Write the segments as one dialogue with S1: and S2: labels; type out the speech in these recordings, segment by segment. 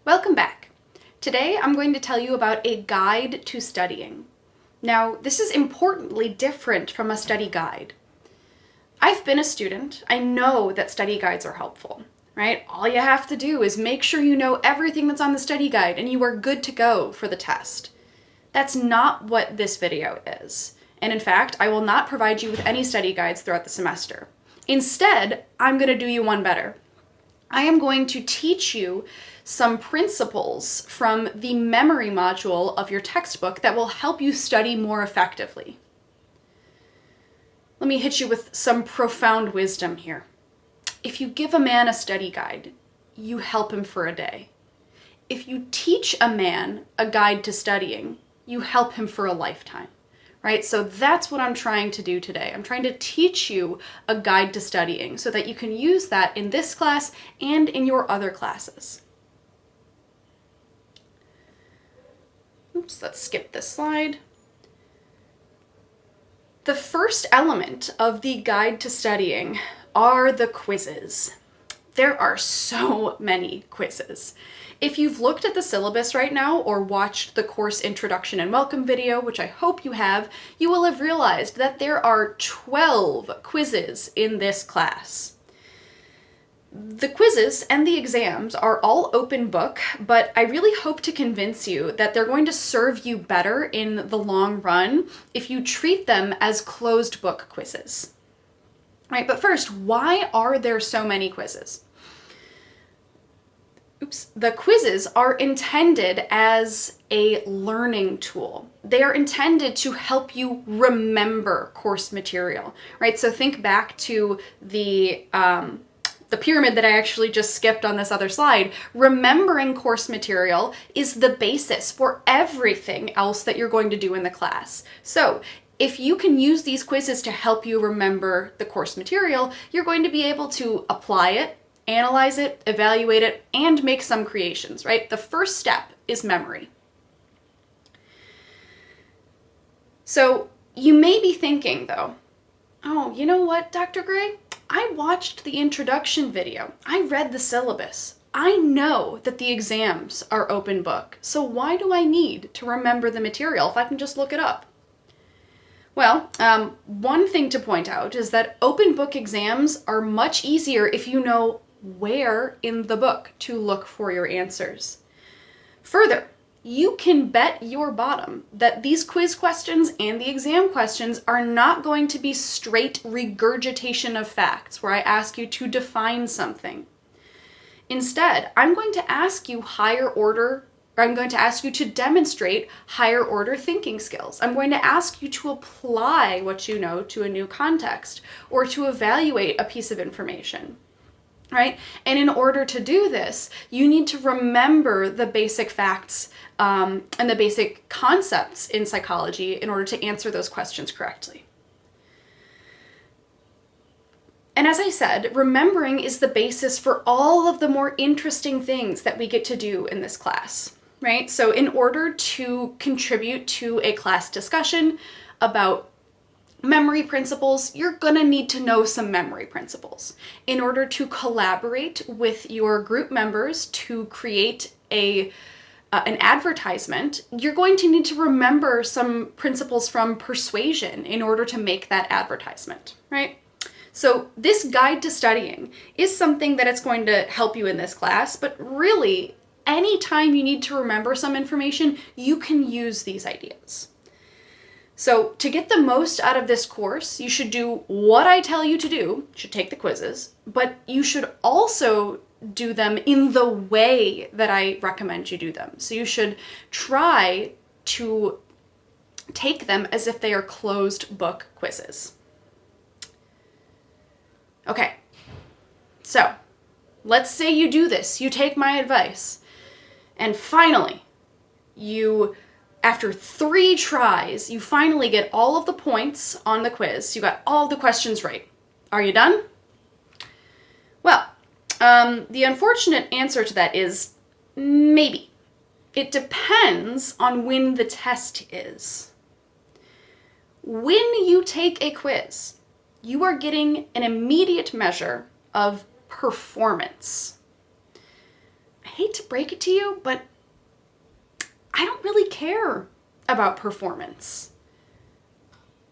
S1: Welcome back. Today I'm going to tell you about a guide to studying. Now, this is importantly different from a study guide. I've been a student. I know that study guides are helpful, right? All you have to do is make sure you know everything that's on the study guide and you are good to go for the test. That's not what this video is. And in fact, I will not provide you with any study guides throughout the semester. Instead, I'm going to do you one better. I am going to teach you some principles from the memory module of your textbook that will help you study more effectively. Let me hit you with some profound wisdom here. If you give a man a study guide, you help him for a day. If you teach a man a guide to studying, you help him for a lifetime. Right? So that's what I'm trying to do today. I'm trying to teach you a guide to studying so that you can use that in this class and in your other classes. Oops, let's skip this slide. The first element of the guide to studying are the quizzes. There are so many quizzes. If you've looked at the syllabus right now or watched the course introduction and welcome video, which I hope you have, you will have realized that there are 12 quizzes in this class. The quizzes and the exams are all open book, but I really hope to convince you that they're going to serve you better in the long run if you treat them as closed book quizzes. Right, but first, why are there so many quizzes? The quizzes are intended as a learning tool. They are intended to help you remember course material, right? So think back to the pyramid that I actually just skipped on this other slide. Remembering course material is the basis for everything else that you're going to do in the class. So if you can use these quizzes to help you remember the course material, you're going to be able to apply it, analyze it, evaluate it, and make some creations, right? The first step is memory. So you may be thinking though, oh, you know what, Dr. Gray? I watched the introduction video. I read the syllabus. I know that the exams are open book. So why do I need to remember the material if I can just look it up? Well, one thing to point out is that open book exams are much easier if you know where in the book to look for your answers. Further, you can bet your bottom that these quiz questions and the exam questions are not going to be straight regurgitation of facts where I ask you to define something. Instead, I'm going to ask you to demonstrate higher order thinking skills. I'm going to ask you to apply what you know to a new context or to evaluate a piece of information. Right? And in order to do this, you need to remember the basic facts and the basic concepts in psychology in order to answer those questions correctly. And as I said, remembering is the basis for all of the more interesting things that we get to do in this class, right? So in order to contribute to a class discussion about memory principles, you're gonna need to know some memory principles. In order to collaborate with your group members to create an advertisement, you're going to need to remember some principles from persuasion in order to make that advertisement, right? So this guide to studying is something that it's going to help you in this class, but really, anytime you need to remember some information, you can use these ideas. So to get the most out of this course, you should do what I tell you to do. You should take the quizzes, but you should also do them in the way that I recommend you do them. So you should try to take them as if they are closed book quizzes. Okay, so let's say you do this, you take my advice, and finally, after 3 tries, you finally get all of the points on the quiz. You got all the questions right. Are you done? Well, the unfortunate answer to that is maybe. It depends on when the test is. When you take a quiz, you are getting an immediate measure of performance. I hate to break it to you, but I don't really care about performance.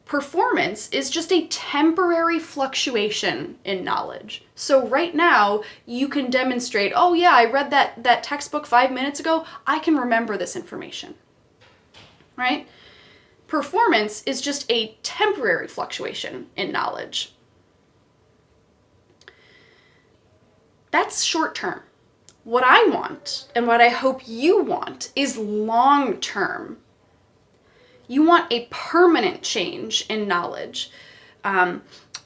S1: Performance is just a temporary fluctuation in knowledge. So right now, you can demonstrate, oh yeah, I read that textbook 5 minutes ago, I can remember this information, right? Performance is just a temporary fluctuation in knowledge. That's short term. What I want, and what I hope you want, is long term. You want a permanent change in knowledge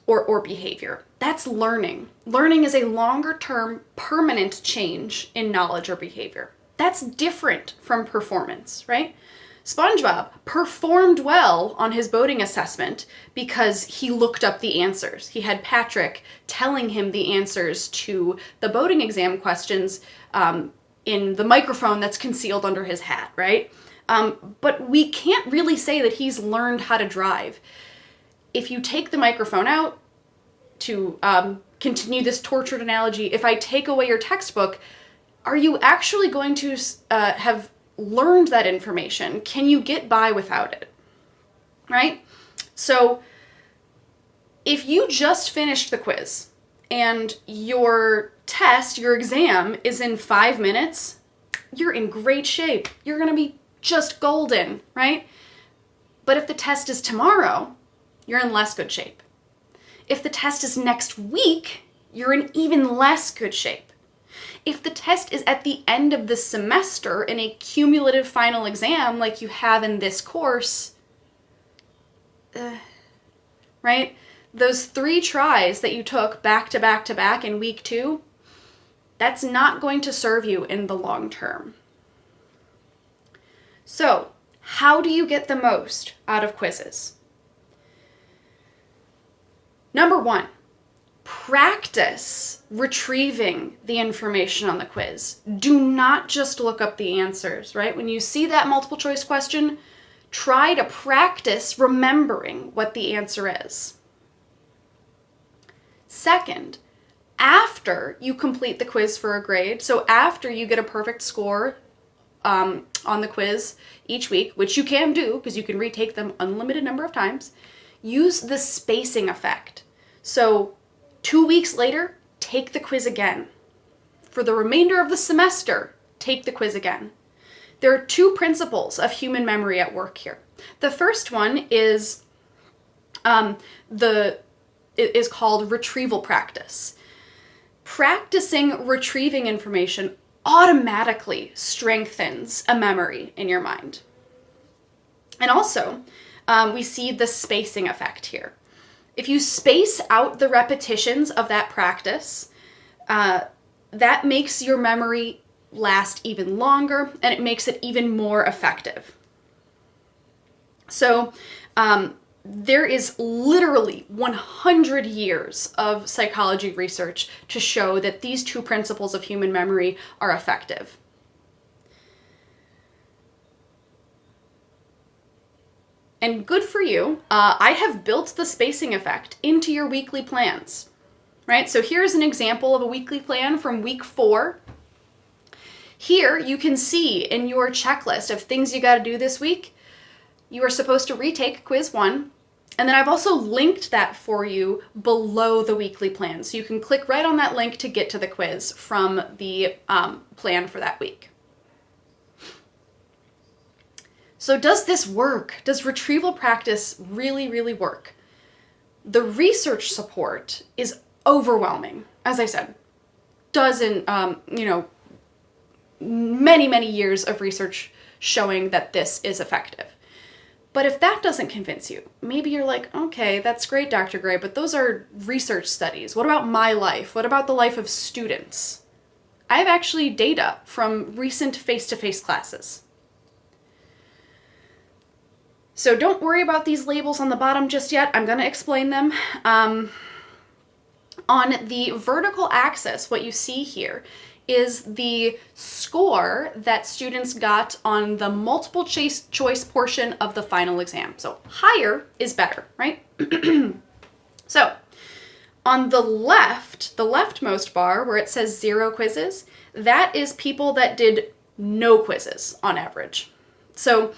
S1: or behavior. That's learning. Learning is a longer term, permanent change in knowledge or behavior. That's different from performance, right? SpongeBob performed well on his boating assessment because he looked up the answers. He had Patrick telling him the answers to the boating exam questions in the microphone that's concealed under his hat, right? But we can't really say that he's learned how to drive. If you take the microphone out, to continue this tortured analogy, if I take away your textbook, are you actually going to have learned that information? Can you get by without it? Right? So if you just finished the quiz and your test, your exam is in 5 minutes, you're in great shape. You're going to be just golden, right? But if the test is tomorrow, you're in less good shape. If the test is next week, you're in even less good shape. If the test is at the end of the semester in a cumulative final exam like you have in this course, right? Those 3 tries that you took back to back to back in week 2, that's not going to serve you in the long term. So, how do you get the most out of quizzes? Number 1, practice retrieving the information on the quiz. Do not just look up the answers, right? When you see that multiple choice question, try to practice remembering what the answer is. Second, after you complete the quiz for a grade, so after you get a perfect score on the quiz each week, which you can do because you can retake them unlimited number of times, use the spacing effect. So 2 weeks later, take the quiz again. For the remainder of the semester, take the quiz again. There are 2 principles of human memory at work here. The first one is called retrieval practice. Practicing retrieving information automatically strengthens a memory in your mind. And also, we see the spacing effect here. If you space out the repetitions of that practice, that makes your memory last even longer, and it makes it even more effective. So there is literally 100 years of psychology research to show that these 2 principles of human memory are effective. And good for you, I have built the spacing effect into your weekly plans, right? So here's an example of a weekly plan from week 4. Here you can see in your checklist of things you got to do this week, you are supposed to retake quiz 1. And then I've also linked that for you below the weekly plan. So you can click right on that link to get to the quiz from the plan for that week. So does this work? Does retrieval practice really, really work? The research support is overwhelming. As I said, many, many years of research showing that this is effective. But if that doesn't convince you, maybe you're like, okay, that's great, Dr. Gray, but those are research studies. What about my life? What about the life of students? I have actually data from recent face-to-face classes. So don't worry about these labels on the bottom just yet. I'm going to explain them. On the vertical axis, what you see here is the score that students got on the multiple choice portion of the final exam. So higher is better, right? So on the left, the leftmost bar where it says 0 quizzes, that is people that did no quizzes on average. So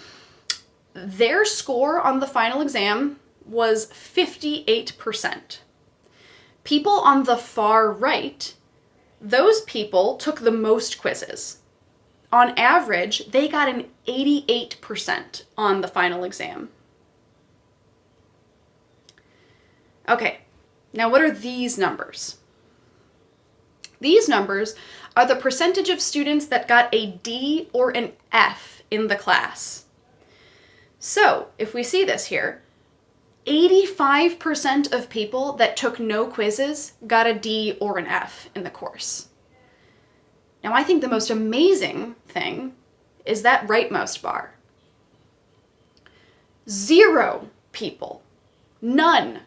S1: their score on the final exam was 58%. People on the far right, those people took the most quizzes. On average, they got an 88% on the final exam. Okay, now what are these numbers? These numbers are the percentage of students that got a D or an F in the class. So, if we see this here, 85% of people that took no quizzes got a D or an F in the course. Now, I think the most amazing thing is that rightmost bar. 0 people, none,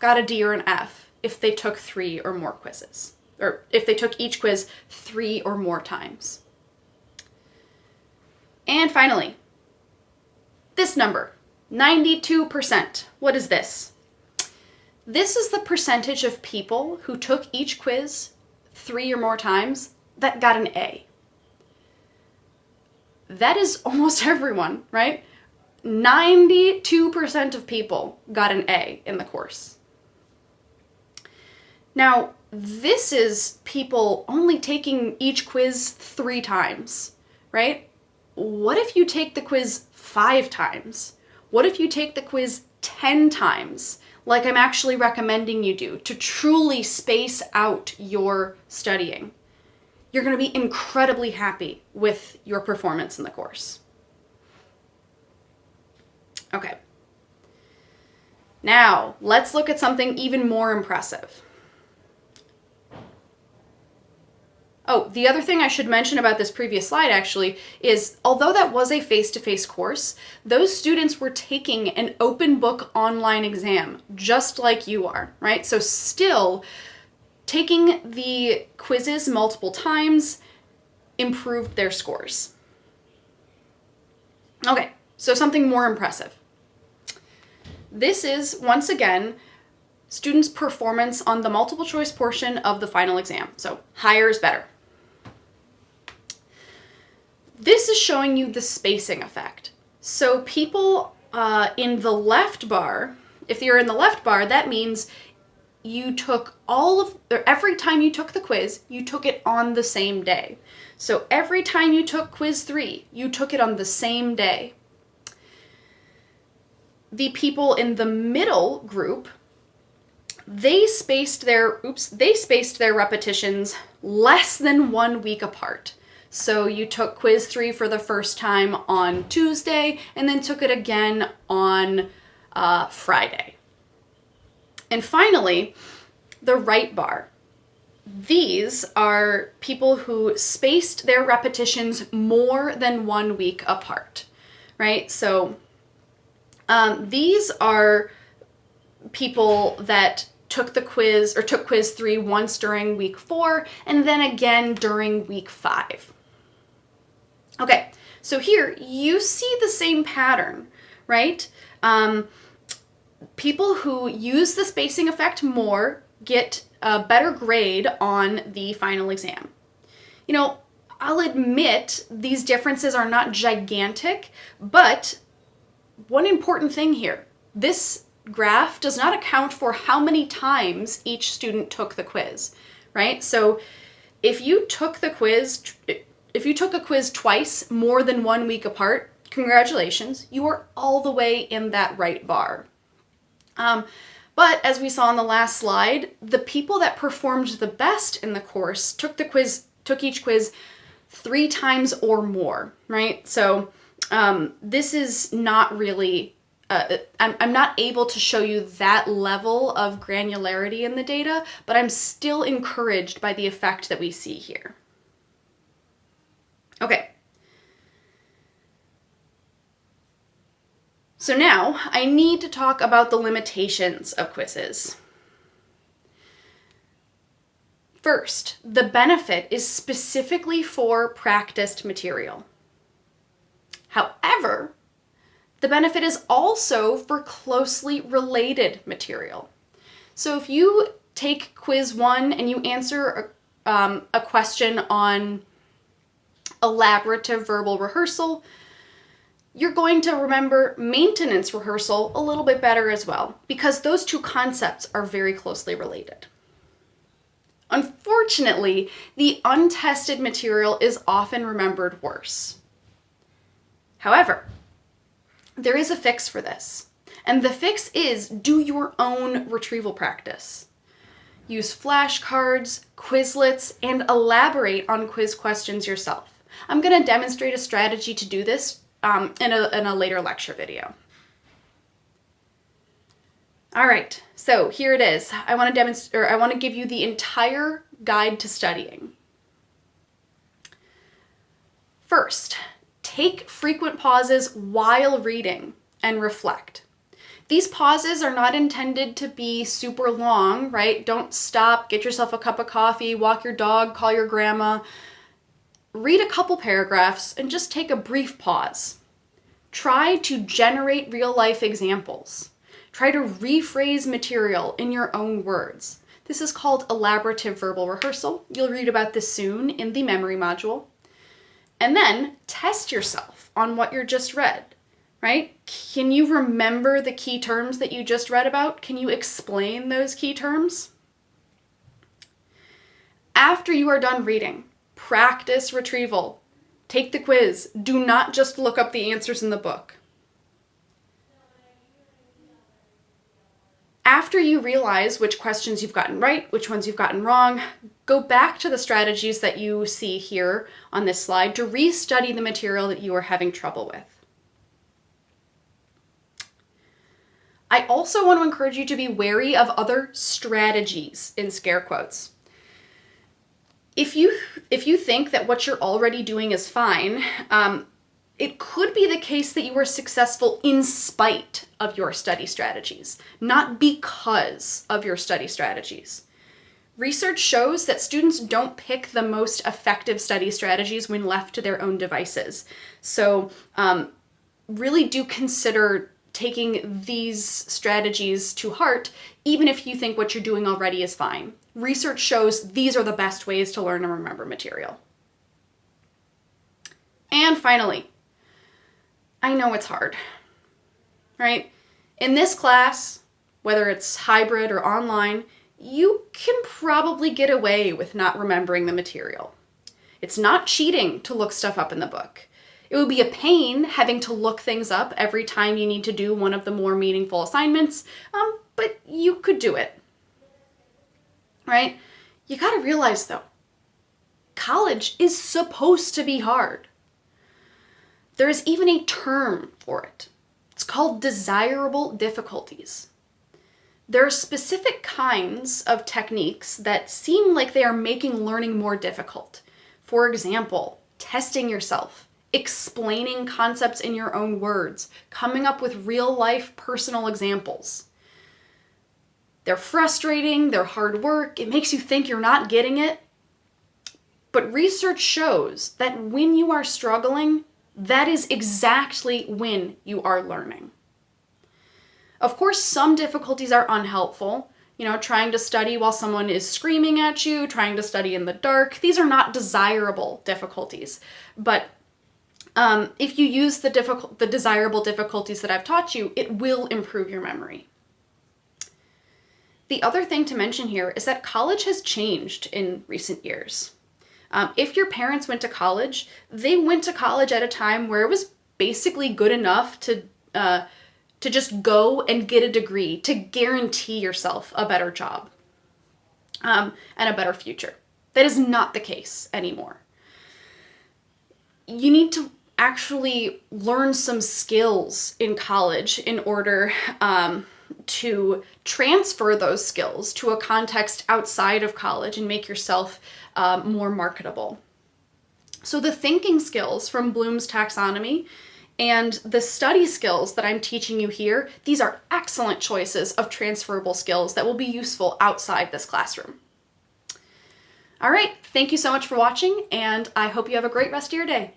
S1: got a D or an F if they took 3 or more quizzes, or if they took each quiz 3 or more times. And finally, this number, 92%. What is this? This is the percentage of people who took each quiz 3 or more times that got an A. That is almost everyone, right? 92% of people got an A in the course. Now, this is people only taking each quiz 3 times, right? What if you take the quiz 5 times? What if you take the quiz 10 times, like I'm actually recommending you do, to truly space out your studying? You're going to be incredibly happy with your performance in the course. Okay. Now, let's look at something even more impressive. Oh, the other thing I should mention about this previous slide actually is, although that was a face-to-face course, those students were taking an open book online exam, just like you are, right? So still, taking the quizzes multiple times improved their scores. Okay, so something more impressive. This is, once again, students' performance on the multiple choice portion of the final exam. So higher is better. This is showing you the spacing effect. So people in the left bar, if you're in the left bar, that means you took every time you took the quiz, you took it on the same day. So every time you took quiz 3, you took it on the same day. The people in the middle group, they spaced their repetitions less than 1 week apart. So you took quiz 3 for the first time on Tuesday and then took it again on Friday. And finally, the right bar. These are people who spaced their repetitions more than 1 week apart, right? So these are people that took quiz 3 once during week 4 and then again during week 5. Okay, so here you see the same pattern, right? People who use the spacing effect more get a better grade on the final exam. You know, I'll admit these differences are not gigantic, but one important thing here, this graph does not account for how many times each student took the quiz, right? So if you took a quiz twice more than 1 week apart, congratulations, you are all the way in that right bar. But as we saw on the last slide, the people that performed the best in the course took each quiz 3 times or more, right? So this is not really, I'm not able to show you that level of granularity in the data, but I'm still encouraged by the effect that we see here. Okay. So now I need to talk about the limitations of quizzes. First, the benefit is specifically for practiced material. However, the benefit is also for closely related material. So if you take quiz 1 and you answer a question on elaborative verbal rehearsal, you're going to remember maintenance rehearsal a little bit better as well, because those two concepts are very closely related. Unfortunately, the untested material is often remembered worse. However, there is a fix for this, and the fix is do your own retrieval practice. Use flashcards, Quizlets, and elaborate on quiz questions yourself. I'm going to demonstrate a strategy to do this in a later lecture video. All right, so here it is. I want to give you the entire guide to studying. First, take frequent pauses while reading and reflect. These pauses are not intended to be super long, right? Don't stop, get yourself a cup of coffee, walk your dog, call your grandma. Read a couple paragraphs and just take a brief pause. Try to generate real-life examples. Try to rephrase material in your own words. This is called elaborative verbal rehearsal. You'll read about this soon in the memory module. And then test yourself on what you just read, right? Can you remember the key terms that you just read about? Can you explain those key terms? After you are done reading, practice retrieval. Take the quiz. Do not just look up the answers in the book. After you realize which questions you've gotten right, which ones you've gotten wrong, go back to the strategies that you see here on this slide to restudy the material that you are having trouble with. I also want to encourage you to be wary of other strategies in scare quotes. If you think that what you're already doing is fine, it could be the case that you were successful in spite of your study strategies, not because of your study strategies. Research shows that students don't pick the most effective study strategies when left to their own devices. So really do consider taking these strategies to heart, even if you think what you're doing already is fine. Research shows these are the best ways to learn and remember material. And finally, I know it's hard, right? In this class, whether it's hybrid or online, you can probably get away with not remembering the material. It's not cheating to look stuff up in the book. It would be a pain having to look things up every time you need to do one of the more meaningful assignments, but you could do it, right? You gotta realize though, college is supposed to be hard. There is even a term for it. It's called desirable difficulties. There are specific kinds of techniques that seem like they are making learning more difficult. For example, testing yourself, explaining concepts in your own words, coming up with real-life personal examples. They're frustrating, they're hard work, it makes you think you're not getting it. But research shows that when you are struggling, that is exactly when you are learning. Of course, some difficulties are unhelpful. Trying to study while someone is screaming at you, trying to study in the dark. These are not desirable difficulties. But if you use the desirable difficulties that I've taught you, it will improve your memory. The other thing to mention here is that college has changed in recent years. If your parents went to college, they went to college at a time where it was basically good enough to just go and get a degree to guarantee yourself a better job and a better future. That is not the case anymore. You need to actually learn some skills in college in order to transfer those skills to a context outside of college and make yourself more marketable. So the thinking skills from Bloom's taxonomy and the study skills that I'm teaching you here, these are excellent choices of transferable skills that will be useful outside this classroom. All right, thank you so much for watching, and I hope you have a great rest of your day.